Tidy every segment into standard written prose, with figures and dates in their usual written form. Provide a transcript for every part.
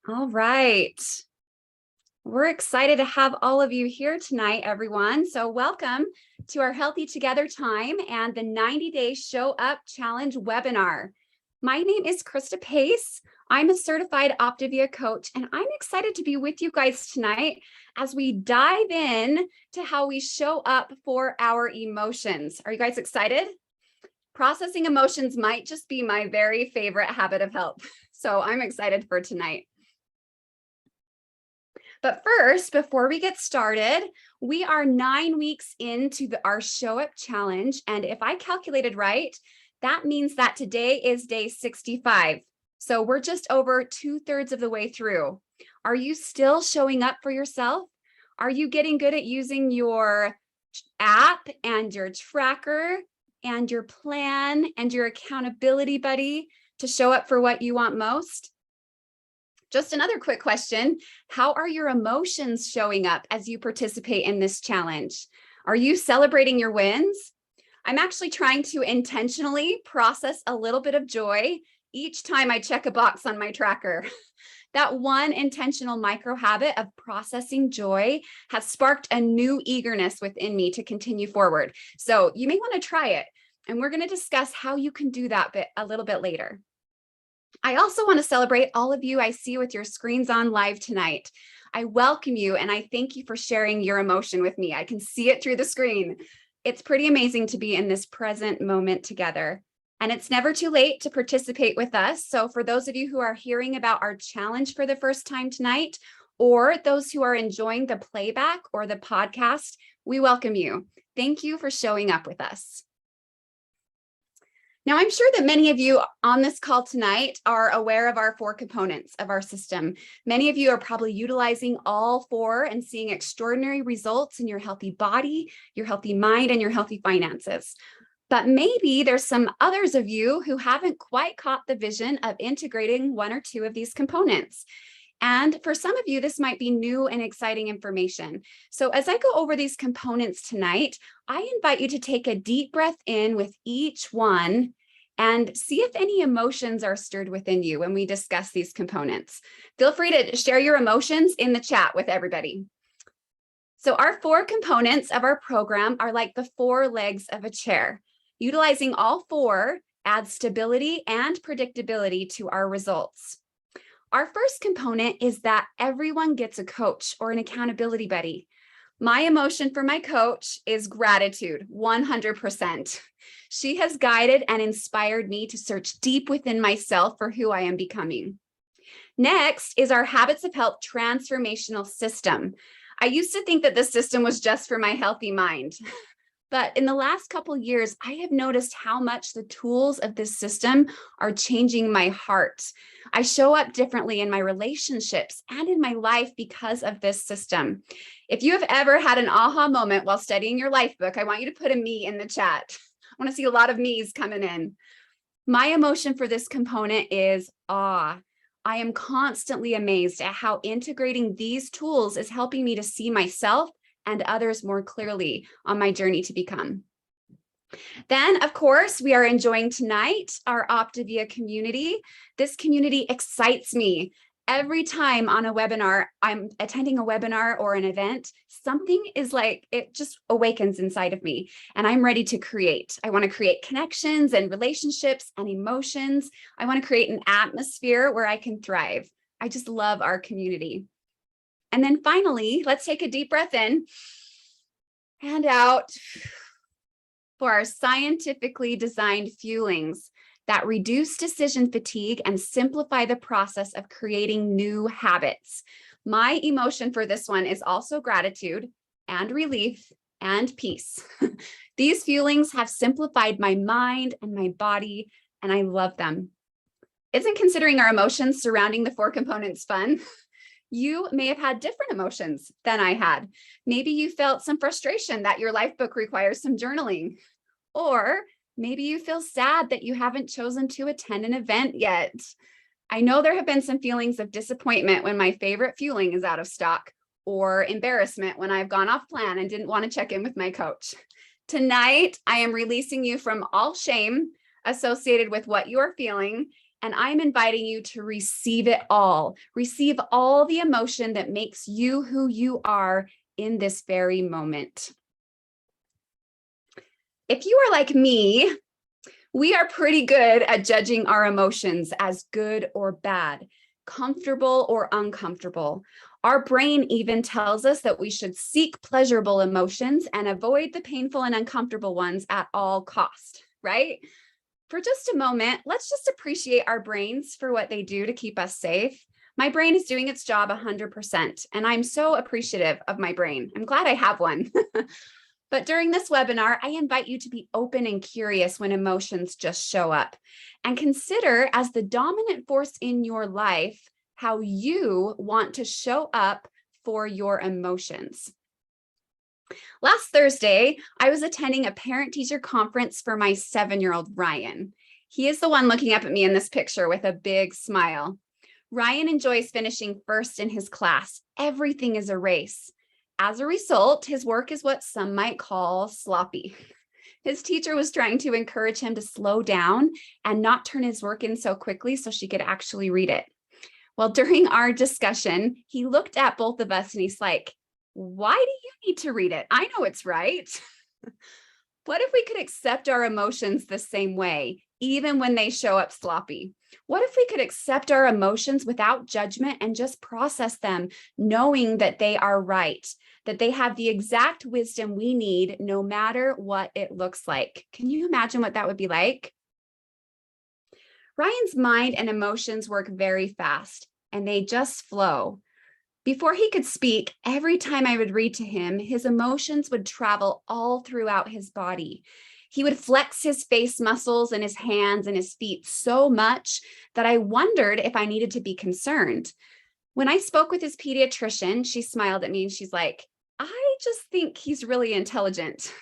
All right. We're excited to have all of you here tonight, everyone. So welcome to our Healthy Together time and the 90-day Show Up Challenge webinar. My name is Krista Pace. I'm a certified Optavia coach, and I'm excited to be with you guys tonight as we dive in to how we show up for our emotions. Are you guys excited? Processing emotions might just be my very favorite habit of health. So I'm excited for tonight. But first, before we get started, we are 9 weeks into our Show Up Challenge. And if I calculated right, that means that today is day 65. So we're just over 2/3 of the way through. Are you still showing up for yourself? Are you getting good at using your app and your tracker and your plan and your accountability buddy to show up for what you want most? Just another quick question. How are your emotions showing up as you participate in this challenge? Are you celebrating your wins? I'm actually trying to intentionally process a little bit of joy each time I check a box on my tracker. That one intentional micro habit of processing joy has sparked a new eagerness within me to continue forward. So you may want to try it. And we're going to discuss how you can do that a little bit later. I also want to celebrate all of you I see with your screens on live tonight. I welcome you and I thank you for sharing your emotion with me. I can see it through the screen. It's pretty amazing to be in this present moment together. And it's never too late to participate with us. So for those of you who are hearing about our challenge for the first time tonight, or those who are enjoying the playback or the podcast, we welcome you. Thank you for showing up with us. Now, I'm sure that many of you on this call tonight are aware of our 4 components of our system. Many of you are probably utilizing all 4 and seeing extraordinary results in your healthy body, your healthy mind, and your healthy finances. But maybe there's some others of you who haven't quite caught the vision of integrating 1 or 2 of these components. And for some of you, this might be new and exciting information. So as I go over these components tonight, I invite you to take a deep breath in with each one and see if any emotions are stirred within you when we discuss these components. Feel free to share your emotions in the chat with everybody. So our 4 components of our program are like the 4 legs of a chair. Utilizing all 4 adds stability and predictability to our results. Our first component is that everyone gets a coach or an accountability buddy. My emotion for my coach is gratitude, 100%. She has guided and inspired me to search deep within myself for who I am becoming. Next is our Habits of Health transformational system. I used to think that this system was just for my healthy mind. But in the last couple of years, I have noticed how much the tools of this system are changing my heart. I show up differently in my relationships and in my life because of this system. If you have ever had an aha moment while studying your life book, I want you to put a me in the chat. I want to see a lot of me's coming in. My emotion for this component is awe. I am constantly amazed at how integrating these tools is helping me to see myself and others more clearly on my journey to become. Then, of course, we are enjoying tonight our Optavia community. This community excites me. Every time on a webinar, I'm attending a webinar or an event, something is like, it just awakens inside of me and I'm ready to create. I want to create connections and relationships and emotions. I want to create an atmosphere where I can thrive. I just love our community. And then finally, let's take a deep breath in and out for our scientifically designed fuelings that reduce decision fatigue and simplify the process of creating new habits. My emotion for this one is also gratitude and relief and peace. These fuelings have simplified my mind and my body, and I love them. Isn't considering our emotions surrounding the 4 components fun? You may have had different emotions than I had. Maybe you felt some frustration that your life book requires some journaling. Or maybe you feel sad that you haven't chosen to attend an event yet. I know there have been some feelings of disappointment when my favorite fueling is out of stock, or embarrassment when I've gone off plan and didn't want to check in with my coach. Tonight, I am releasing you from all shame associated with what you are feeling And I'm inviting you to receive it all. Receive all the emotion that makes you who you are in this very moment. If you are like me, we are pretty good at judging our emotions as good or bad, comfortable or uncomfortable. Our brain even tells us that we should seek pleasurable emotions and avoid the painful and uncomfortable ones at all cost, right? For just a moment, let's just appreciate our brains for what they do to keep us safe. My brain is doing its job 100%, and I'm so appreciative of my brain. I'm glad I have one. But during this webinar, I invite you to be open and curious when emotions just show up, and consider as the dominant force in your life how you want to show up for your emotions. Last Thursday, I was attending a parent-teacher conference for my 7-year-old Ryan. He is the one looking up at me in this picture with a big smile. Ryan enjoys finishing first in his class. Everything is a race. As a result, his work is what some might call sloppy. His teacher was trying to encourage him to slow down and not turn his work in so quickly so she could actually read it. Well, during our discussion, he looked at both of us and he's like, "Why do you need to read it? I know it's right." What if we could accept our emotions the same way, even when they show up sloppy? What if we could accept our emotions without judgment and just process them, knowing that they are right, that they have the exact wisdom we need, no matter what it looks like? Can you imagine what that would be like? Ryan's mind and emotions work very fast, and they just flow. Before he could speak, every time I would read to him, his emotions would travel all throughout his body. He would flex his face muscles and his hands and his feet so much that I wondered if I needed to be concerned. When I spoke with his pediatrician, she smiled at me and she's like, "I just think he's really intelligent."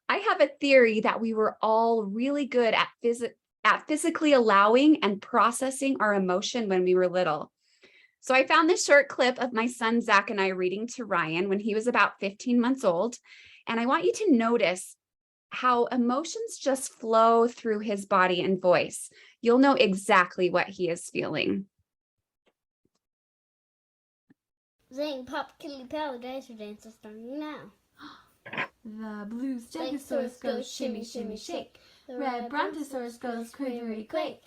I have a theory that we were all really good at physically allowing and processing our emotion when we were little. So I found this short clip of my son, Zach, and I reading to Ryan when he was about 15 months old. And I want you to notice how emotions just flow through his body and voice. You'll know exactly what he is feeling. Zing, pop, killy, pal, dinosaur dance is starting now. The blue stegosaurus goes shimmy, shimmy, shake. The red brontosaurus goes quivery, quake.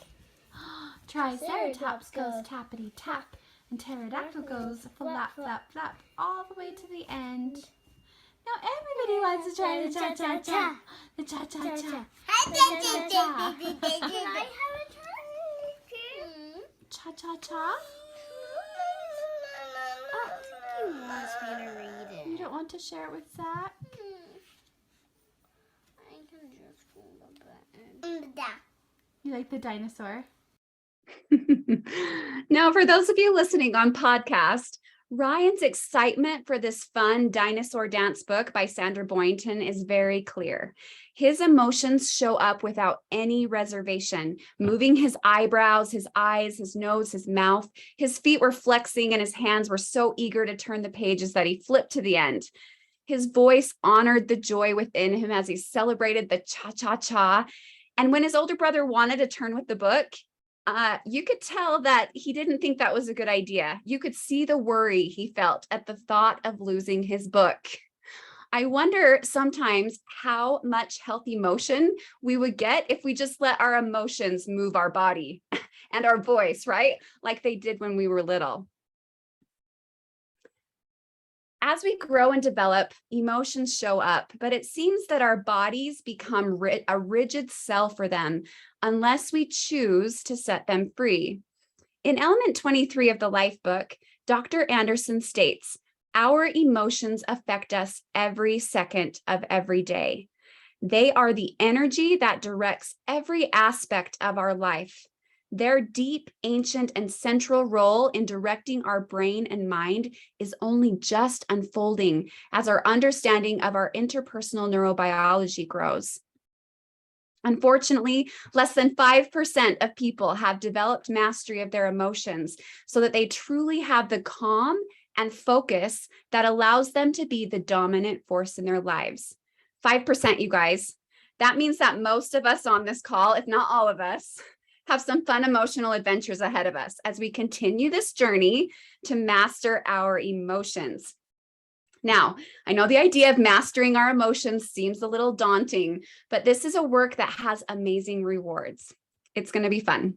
Triceratops goes tappity, tap. And pterodactyl goes flap, flap, flap, all the way to the end. Now everybody wants to try the cha-cha-cha. The cha-cha-cha. Can I have a turn? Cha-cha-cha? He wants me to read it. You don't want to share it with Zach? I can just hold the button. You like the dinosaur? Now, for those of you listening on podcast, Ryan's excitement for this fun dinosaur dance book by Sandra Boynton is very clear. His emotions show up without any reservation, moving his eyebrows, his eyes, his nose, his mouth. His feet were flexing and his hands were so eager to turn the pages that he flipped to the end. His voice honored the joy within him as he celebrated the cha-cha-cha. And when his older brother wanted to turn with the book, you could tell that he didn't think that was a good idea. You could see the worry he felt at the thought of losing his book. I wonder sometimes how much healthy emotion we would get if we just let our emotions move our body and our voice, right? Like they did when we were little. As we grow and develop, emotions show up, but it seems that our bodies become a rigid cell for them unless we choose to set them free. In element 23 of the Life book, Dr. Anderson states, "Our emotions affect us every second of every day. They are the energy that directs every aspect of our life. Their deep, ancient, and central role in directing our brain and mind is only just unfolding as our understanding of our interpersonal neurobiology grows." Unfortunately, less than 5% of people have developed mastery of their emotions so that they truly have the calm and focus that allows them to be the dominant force in their lives. 5%, you guys. That means that most of us on this call, if not all of us, have some fun emotional adventures ahead of us as we continue this journey to master our emotions. Now, I know the idea of mastering our emotions seems a little daunting, but this is a work that has amazing rewards. It's going to be fun.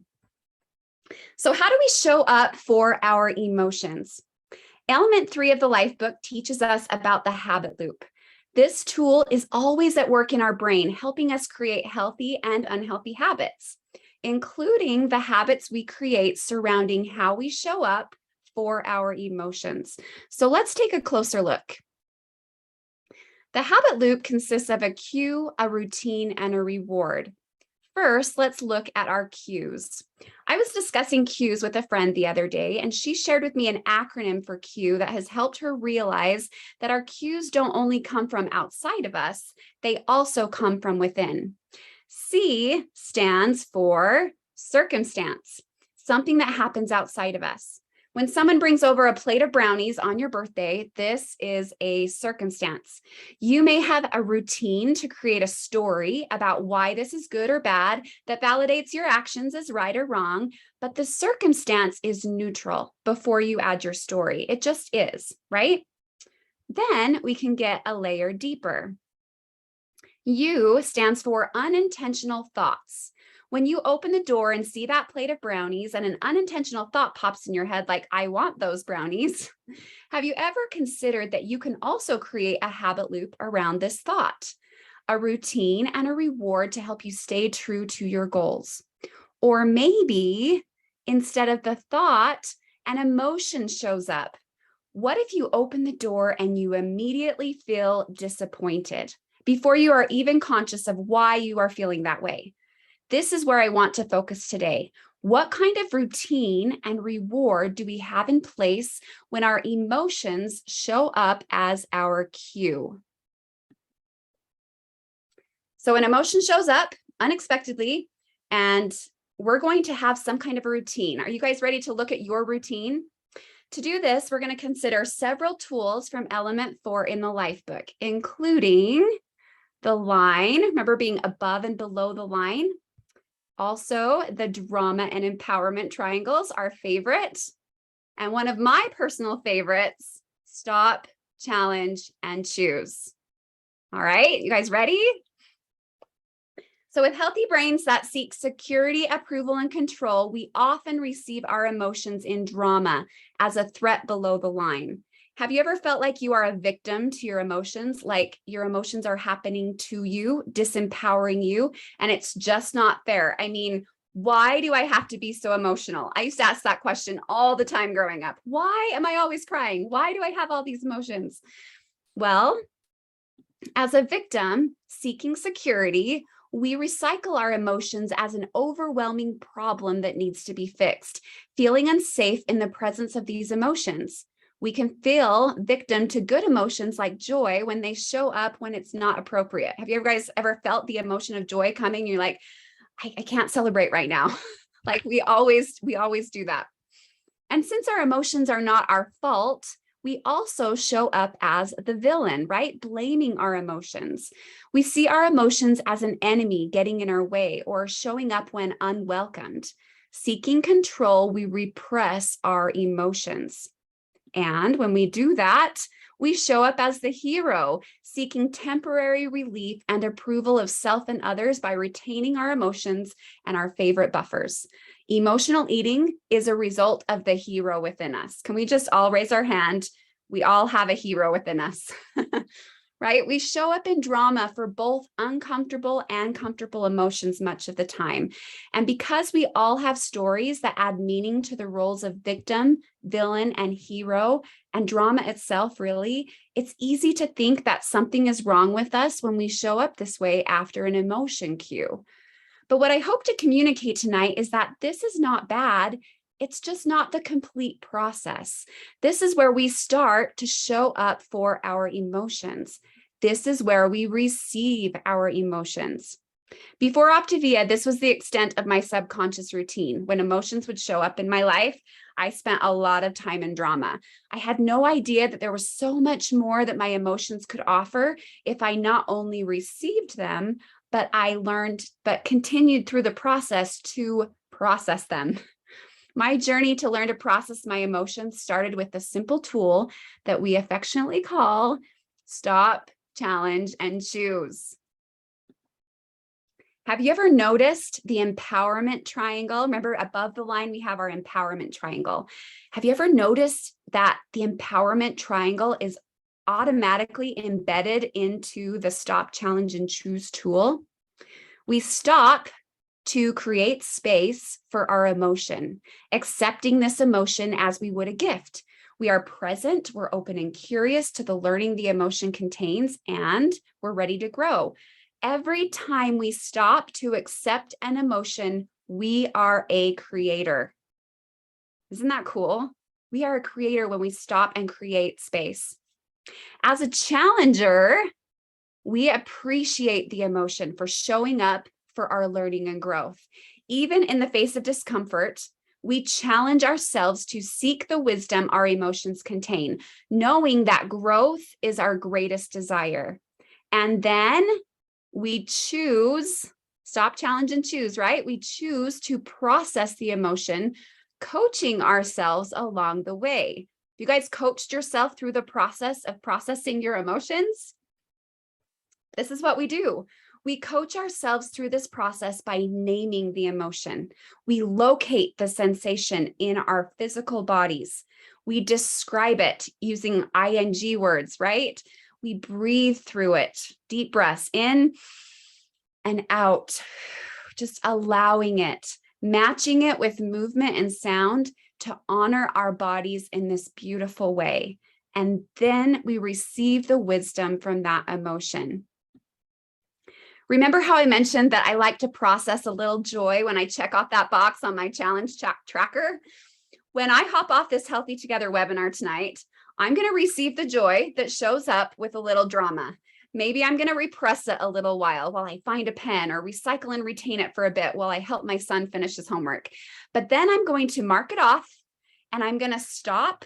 So how do we show up for our emotions? Element 3 of the Life Book teaches us about the habit loop. This tool is always at work in our brain, helping us create healthy and unhealthy habits, including the habits we create surrounding how we show up for our emotions. So let's take a closer look. The habit loop consists of a cue, a routine, and a reward. First, let's look at our cues. I was discussing cues with a friend the other day, and she shared with me an acronym for cue that has helped her realize that our cues don't only come from outside of us, they also come from within. C stands for circumstance, something that happens outside of us. When someone brings over a plate of brownies on your birthday, this is a circumstance. You may have a routine to create a story about why this is good or bad that validates your actions as right or wrong, but the circumstance is neutral before you add your story. It just is, right? Then we can get a layer deeper. U stands for unintentional thoughts. When you open the door and see that plate of brownies and an unintentional thought pops in your head like, I want those brownies, have you ever considered that you can also create a habit loop around this thought? A routine and a reward to help you stay true to your goals. Or maybe instead of the thought, an emotion shows up. What if you open the door and you immediately feel disappointed before you are even conscious of why you are feeling that way? This is where I want to focus today. What kind of routine and reward do we have in place when our emotions show up as our cue? So an emotion shows up unexpectedly, and we're going to have some kind of a routine. Are you guys ready to look at your routine? To do this, we're going to consider several tools from Element 4 in the Life Book, including the line, remember being above and below the line. Also, the drama and empowerment triangles, our favorite. And one of my personal favorites, stop, challenge, and choose. All right, you guys ready? So with healthy brains that seek security, approval, and control, we often receive our emotions in drama as a threat below the line. Have you ever felt like you are a victim to your emotions, like your emotions are happening to you, disempowering you, and it's just not fair? I mean, why do I have to be so emotional? I used to ask that question all the time growing up. Why am I always crying? Why do I have all these emotions? Well, as a victim seeking security, we recycle our emotions as an overwhelming problem that needs to be fixed, feeling unsafe in the presence of these emotions. We can feel victim to good emotions like joy when they show up when it's not appropriate. Have you guys ever felt the emotion of joy coming? You're like, I can't celebrate right now. Like we always do that. And since our emotions are not our fault, we also show up as the villain, right? Blaming our emotions. We see our emotions as an enemy getting in our way or showing up when unwelcomed. Seeking control, we repress our emotions. And when we do that, we show up as the hero, seeking temporary relief and approval of self and others by retaining our emotions and our favorite buffers. Emotional eating is a result of the hero within us. Can we just all raise our hand? We all have a hero within us, right? We show up in drama for both uncomfortable and comfortable emotions much of the time. And because we all have stories that add meaning to the roles of victim, villain, and hero, and drama itself, really, it's easy to think that something is wrong with us when we show up this way after an emotion cue. But what I hope to communicate tonight is that this is not bad. It's just not the complete process. This is where we start to show up for our emotions. This is where we receive our emotions. Before Optavia, this was the extent of my subconscious routine. When emotions would show up in my life, I spent a lot of time in drama. I had no idea that there was so much more that my emotions could offer if I not only received them, but I learned, but continued through the process to process them. My journey to learn to process my emotions started with the simple tool that we affectionately call stop, challenge, and choose. Have you ever noticed the empowerment triangle? Remember, above the line, we have our empowerment triangle. Have you ever noticed that the empowerment triangle is automatically embedded into the stop, challenge, and choose tool? We stop to create space for our emotion, accepting this emotion as we would a gift. We are present, we're open and curious to the learning the emotion contains, and we're ready to grow. Every time we stop to accept an emotion, we are a creator. Isn't that cool? We are a creator when we stop and create space. As a challenger, we appreciate the emotion for showing up for our learning and growth. Even in the face of discomfort, we challenge ourselves to seek the wisdom our emotions contain, knowing that growth is our greatest desire. And then we choose, stop, challenge, and choose, right? We choose to process the emotion, coaching ourselves along the way. You guys coached yourself through the process of processing your emotions? This is what we do. We coach ourselves through this process by naming the emotion. We locate the sensation in our physical bodies. We describe it using ing words, right? We breathe through it. Deep breaths in and out, just allowing it, matching it with movement and sound to honor our bodies in this beautiful way. And then we receive the wisdom from that emotion. Remember how I mentioned that I like to process a little joy when I check off that box on my challenge tracker? When I hop off this Healthy Together webinar tonight, I'm going to receive the joy that shows up with a little drama. Maybe I'm going to repress it a little while I find a pen, or recycle and retain it for a bit while I help my son finish his homework. But then I'm going to mark it off and I'm going to stop.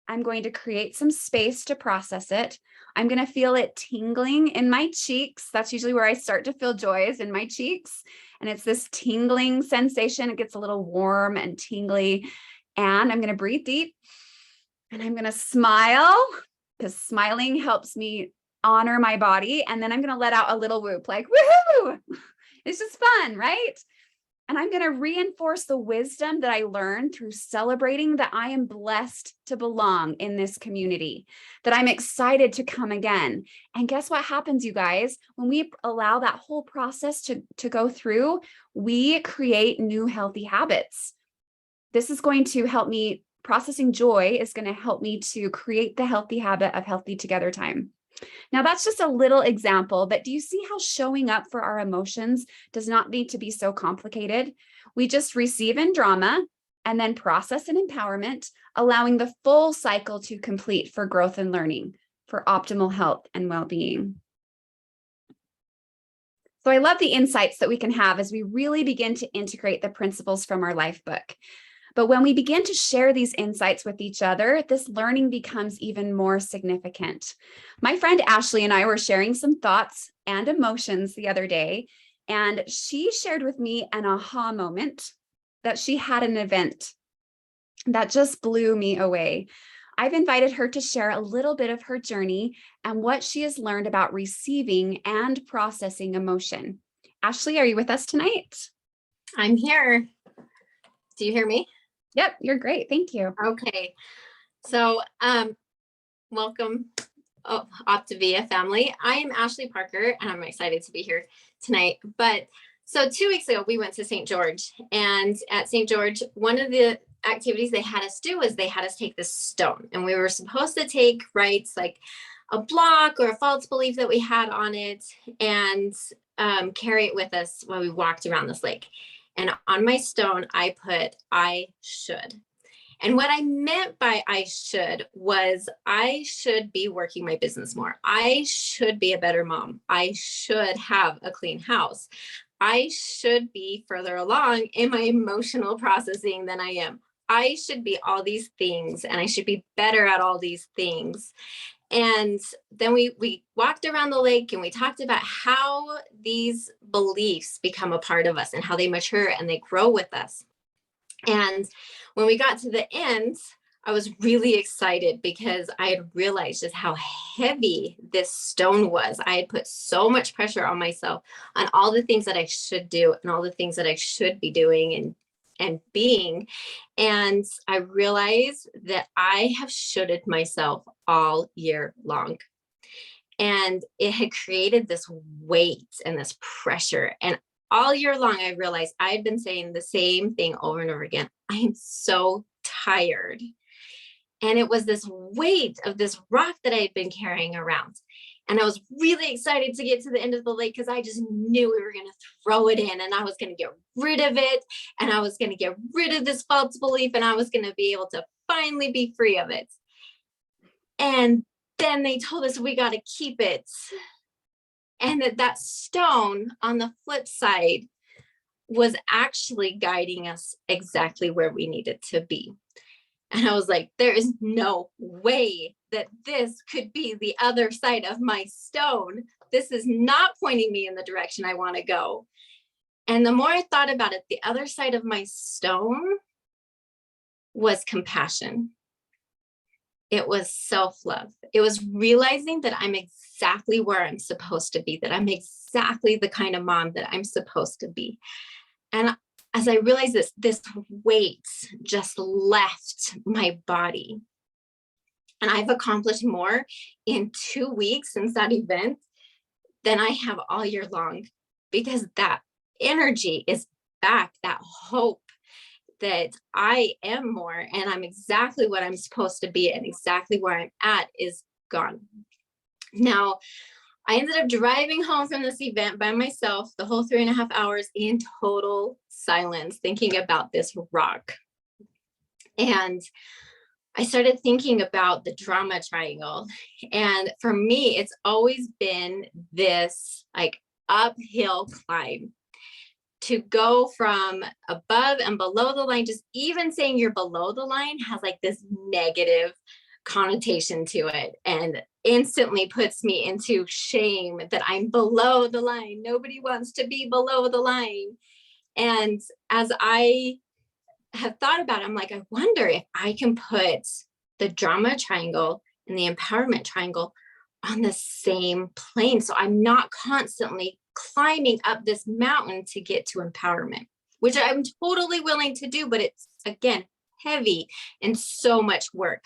I'm going to create some space to process it. I'm going to feel it tingling in my cheeks. That's usually where I start to feel joy, is in my cheeks. And it's this tingling sensation. It gets a little warm and tingly. And I'm going to breathe deep. And I'm going to smile, because smiling helps me honor my body. And then I'm going to let out a little whoop, like, woohoo! It's just fun, right? And I'm going to reinforce the wisdom that I learned through celebrating that I am blessed to belong in this community, that I'm excited to come again. And guess what happens, you guys? When we allow that whole process to go through, we create new healthy habits. This is going to help me. Processing joy is going to help me to create the healthy habit of healthy together time. Now, that's just a little example, but do you see how showing up for our emotions does not need to be so complicated? We just receive in drama and then process in empowerment, allowing the full cycle to complete for growth and learning, for optimal health and well-being. So I love the insights that we can have as we really begin to integrate the principles from our life book. But when we begin to share these insights with each other, this learning becomes even more significant. My friend Ashley and I were sharing some thoughts and emotions the other day, and she shared with me an aha moment that she had an event that just blew me away. I've invited her to share a little bit of her journey and what she has learned about receiving and processing emotion. Ashley, are you with us tonight? I'm here. Do you hear me? Yep, you're great. Thank you. Okay. So, welcome, Optavia family. I am Ashley Parker, and I'm excited to be here tonight. But so 2 weeks ago, we went to St. George, and at St. George, one of the activities they had us do was they had us take this stone, and we were supposed to take, like a block or a false belief that we had on it, and carry it with us while we walked around this lake. And on my stone, I put, I should. And what I meant by I should was I should be working my business more. I should be a better mom. I should have a clean house. I should be further along in my emotional processing than I am. I should be all these things, and I should be better at all these things. And then we walked around the lake and we talked about how these beliefs become a part of us and how they mature and they grow with us. And when we got to the end, I was really excited because I had realized just how heavy this stone was. I had put so much pressure on myself on all the things that I should do and all the things that I should be doing and being. And I realized that I have shoulded myself all year long. And it had created this weight and this pressure. And all year long, I realized I had been saying the same thing over and over again. I am so tired. And it was this weight of this rock that I had been carrying around. And I was really excited to get to the end of the lake because I just knew we were going to throw it in and I was going to get rid of it. And I was going to get rid of this false belief and I was going to be able to finally be free of it. And then they told us we got to keep it. And that stone on the flip side was actually guiding us exactly where we needed to be. And I was like, there is no way that this could be the other side of my stone. This is not pointing me in the direction I want to go. And the more I thought about it, the other side of my stone was compassion. It was self-love. It was realizing that I'm exactly where I'm supposed to be, that I'm exactly the kind of mom that I'm supposed to be. And as I realized this weight just left my body. And I've accomplished more in 2 weeks since that event than I have all year long, because that energy is back, that hope that I am more and I'm exactly what I'm supposed to be and exactly where I'm at is gone. Now, I ended up driving home from this event by myself the whole 3.5 hours in total silence, thinking about this rock. And I started thinking about the drama triangle. And for me, it's always been this like uphill climb to go from above and below the line. Just even saying you're below the line has like this negative connotation to it and instantly puts me into shame that I'm below the line. Nobody wants to be below the line. And as I have thought about it, I'm like, I wonder if I can put the drama triangle and the empowerment triangle on the same plane. So I'm not constantly climbing up this mountain to get to empowerment, which I'm totally willing to do, but it's, again, heavy and so much work.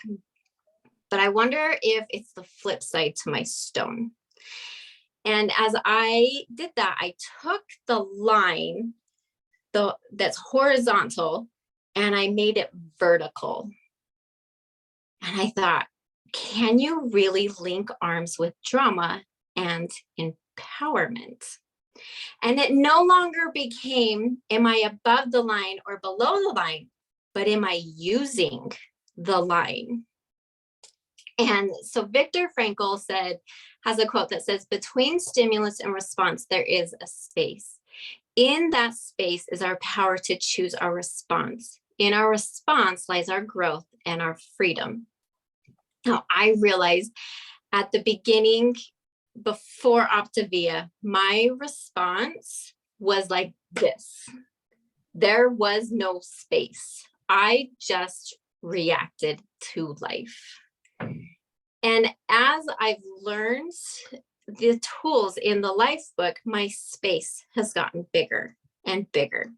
But I wonder if it's the flip side to my stone. And as I did that, I took the line that's horizontal and I made it vertical. And I thought, can you really link arms with drama and empowerment? And it no longer became, am I above the line or below the line, but am I using the line? And so Viktor Frankl has a quote that says, between stimulus and response, there is a space. In that space is our power to choose our response. In our response lies our growth and our freedom. Now, I realized at the beginning, before Optavia, my response was like this. There was no space. I just reacted to life. And as I've learned the tools in the life book, my space has gotten bigger and bigger.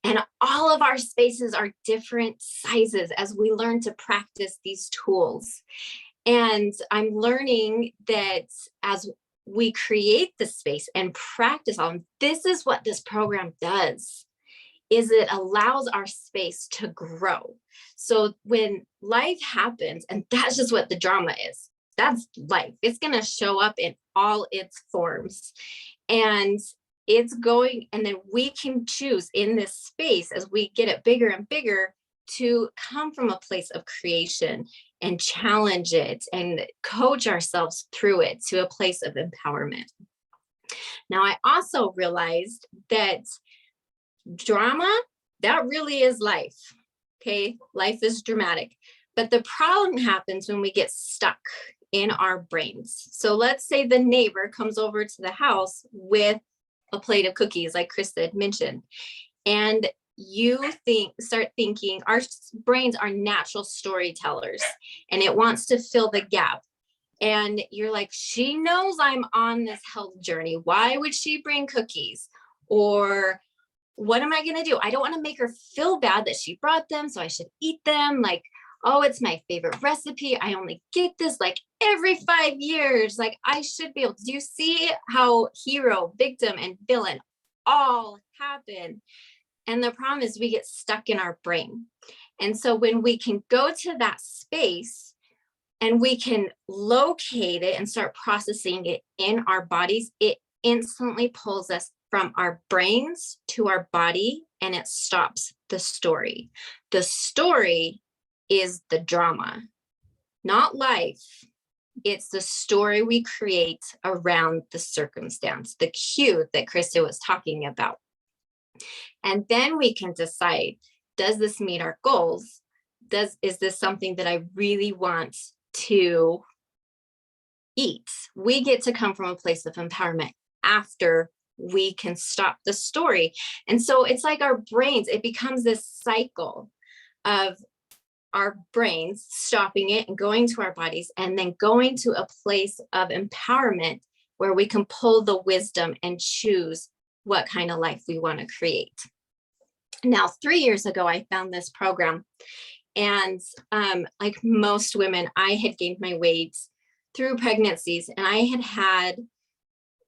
And all of our spaces are different sizes as we learn to practice these tools. And I'm learning that as we create the space and practice on, this is what this program does, is it allows our space to grow. So when life happens, and that's just what the drama is, that's life. It's going to show up in all its forms. And it's going, and then we can choose in this space as we get it bigger and bigger to come from a place of creation and challenge it and coach ourselves through it to a place of empowerment. Now, I also realized that drama, that really is life. Okay, life is dramatic. But the problem happens when we get stuck in our brains. So let's say the neighbor comes over to the house with a plate of cookies, like Krista had mentioned, and start thinking our brains are natural storytellers and it wants to fill the gap. And you're like, she knows I'm on this health journey. Why would she bring cookies? Or what am I going to do? I don't want to make her feel bad that she brought them, so I should eat them. Like, oh, it's my favorite recipe. I only get this like every 5 years. Like, I should be able to. Do you see how hero, victim, and villain all happen? And the problem is we get stuck in our brain. And so when we can go to that space and we can locate it and start processing it in our bodies, it instantly pulls us from our brains to our body, and it stops the story. The story is the drama, not life. It's the story we create around the circumstance, the cue that Krista was talking about. And then we can decide, does this meet our goals? Is this something that I really want to eat? We get to come from a place of empowerment after we can stop the story. And so it's like our brains, it becomes this cycle of our brains stopping it and going to our bodies, and then going to a place of empowerment where we can pull the wisdom and choose what kind of life we want to create. Now, 3 years ago, I found this program, and like most women, I had gained my weight through pregnancies, and I had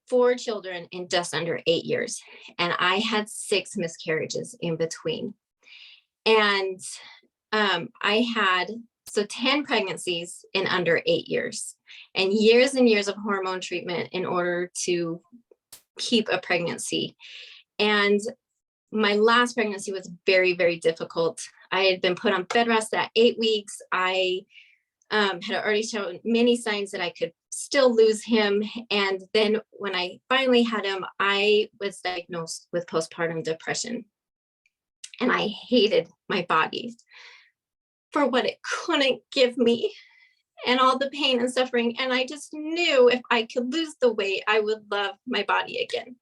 4 children in just under 8 years, and I had 6 miscarriages in between. And I had 10 pregnancies in under 8 years, and years of hormone treatment in order to keep a pregnancy. And my last pregnancy was very, very difficult. I had been put on bed rest at 8 weeks. I had already shown many signs that I could still lose him. And then when I finally had him, I was diagnosed with postpartum depression. And I hated my body for what it couldn't give me and all the pain and suffering. And I just knew if I could lose the weight, I would love my body again.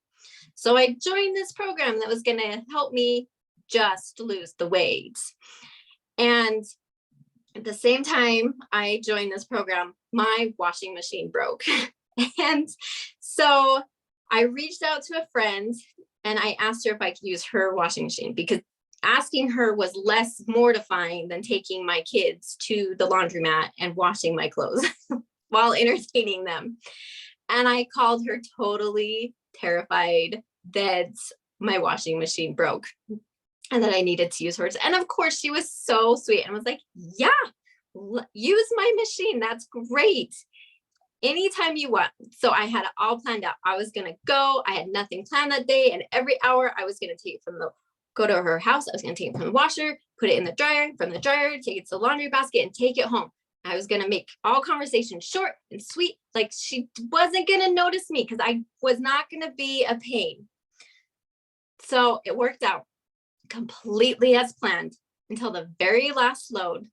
So I joined this program that was going to help me just lose the weight. And at the same time I joined this program, my washing machine broke. And so I reached out to a friend and I asked her if I could use her washing machine, because asking her was less mortifying than taking my kids to the laundromat and washing my clothes while entertaining them. And I called her totally terrified that my washing machine broke and that I needed to use hers. And of course, she was so sweet and was like, yeah, use my machine. That's great. Anytime you want. So I had it all planned out. I was going to go. I had nothing planned that day. And every hour I was going to take it go to her house. I was going to take it from the washer, put it in the dryer, from the dryer, take it to the laundry basket and take it home. I was going to make all conversations short and sweet. Like she wasn't going to notice me because I was not going to be a pain. So it worked out completely as planned until the very last load.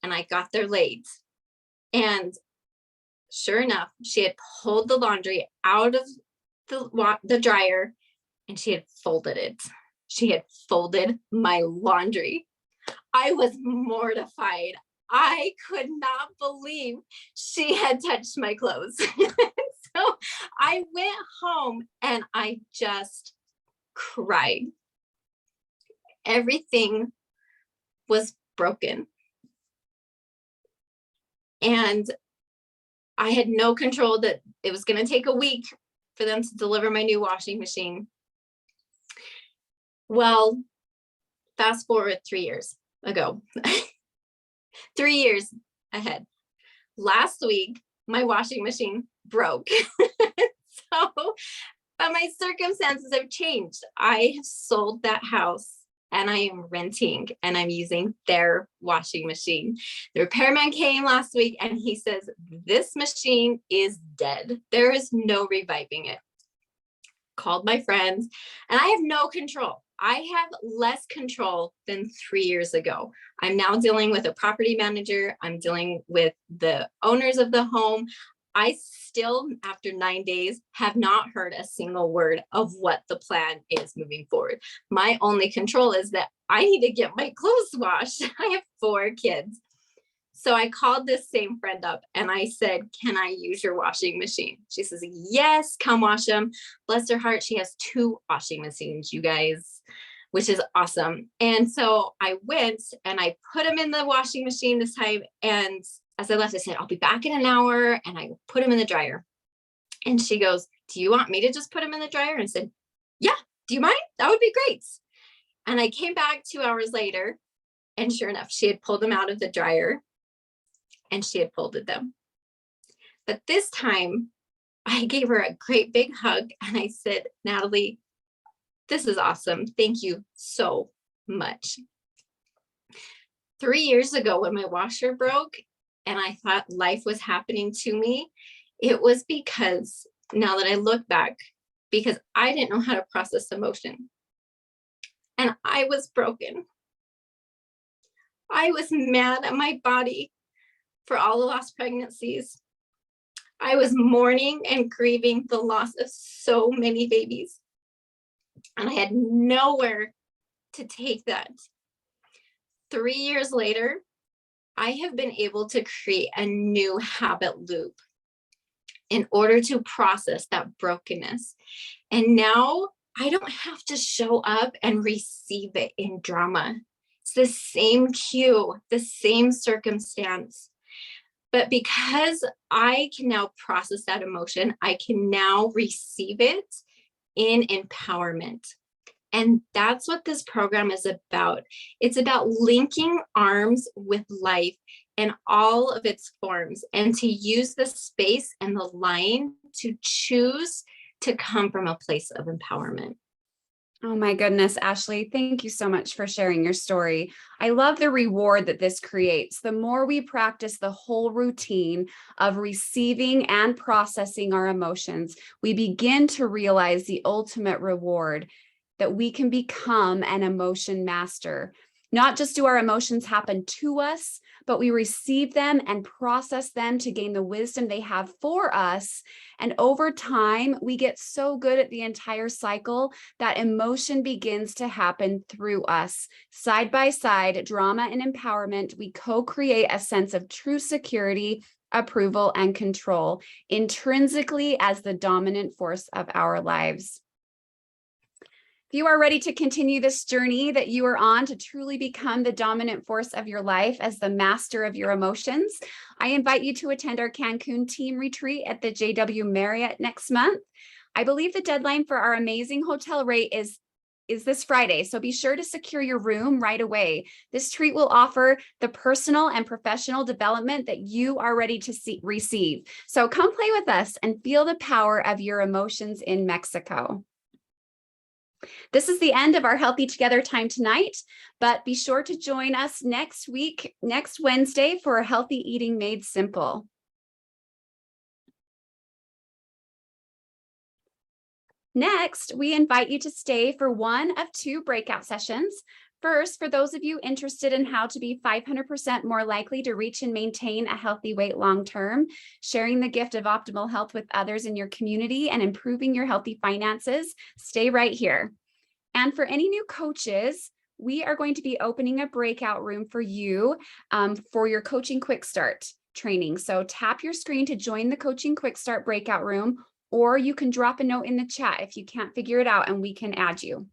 And I got there late. And sure enough, she had pulled the laundry out of the dryer and she had folded it. She had folded my laundry. I was mortified. I could not believe she had touched my clothes. So I went home and I just cried. Everything was broken. And I had no control that it was going to take a week for them to deliver my new washing machine. Well, fast forward 3 years ago, 3 years ahead. Last week, my washing machine broke. But my circumstances have changed. I have sold that house and I am renting and I'm using their washing machine. The repairman came last week and he says, this machine is dead. There is no reviving it. Called my friends and I have no control. I have less control than 3 years ago. I'm now dealing with a property manager. I'm dealing with the owners of the home. I still, after 9 days, have not heard a single word of what the plan is moving forward. My only control is that I need to get my clothes washed. I have 4 kids. So I called this same friend up and I said, can I use your washing machine? She says, yes, come wash them. Bless her heart, she has 2 washing machines, you guys, which is awesome. And so I went and I put them in the washing machine this time. And as I left, I said, I'll be back in an hour. And I put them in the dryer. And she goes, do you want me to just put them in the dryer? And I said, yeah, do you mind? That would be great. And I came back 2 hours later. And sure enough, she had pulled them out of the dryer and she had folded them. But this time I gave her a great big hug and I said, Natalie, this is awesome. Thank you so much. 3 years ago when my washer broke and I thought life was happening to me, it was because, now that I look back, because I didn't know how to process emotion. And I was broken. I was mad at my body for all the lost pregnancies. I was mourning and grieving the loss of so many babies. And I had nowhere to take that. 3 years later, I have been able to create a new habit loop in order to process that brokenness. And now I don't have to show up and receive it in drama. It's the same cue, the same circumstance. But because I can now process that emotion, I can now receive it in empowerment. And that's what this program is about. It's about linking arms with life in all of its forms and to use the space and the line to choose to come from a place of empowerment. Oh my goodness, Ashley, thank you so much for sharing your story. I love the reward that this creates. The more we practice the whole routine of receiving and processing our emotions, we begin to realize the ultimate reward that we can become an emotion master. Not just do our emotions happen to us, but we receive them and process them to gain the wisdom they have for us. And over time, we get so good at the entire cycle that emotion begins to happen through us. Side by side, drama and empowerment, we co-create a sense of true security, approval, and control intrinsically as the dominant force of our lives. If you are ready to continue this journey that you are on to truly become the dominant force of your life as the master of your emotions, I invite you to attend our Cancun team retreat at the JW Marriott next month. I believe the deadline for our amazing hotel rate is this Friday, so be sure to secure your room right away. This treat will offer the personal and professional development that you are ready to receive. So come play with us and feel the power of your emotions in Mexico. This is the end of our Healthy Together time tonight, but be sure to join us next week, next Wednesday, for Healthy Eating Made Simple. Next, we invite you to stay for one of 2 breakout sessions. First, for those of you interested in how to be 500% more likely to reach and maintain a healthy weight long-term, sharing the gift of optimal health with others in your community and improving your healthy finances, stay right here. And for any new coaches, we are going to be opening a breakout room for you for your Coaching Quick Start training. So tap your screen to join the Coaching Quick Start breakout room, or you can drop a note in the chat if you can't figure it out and we can add you.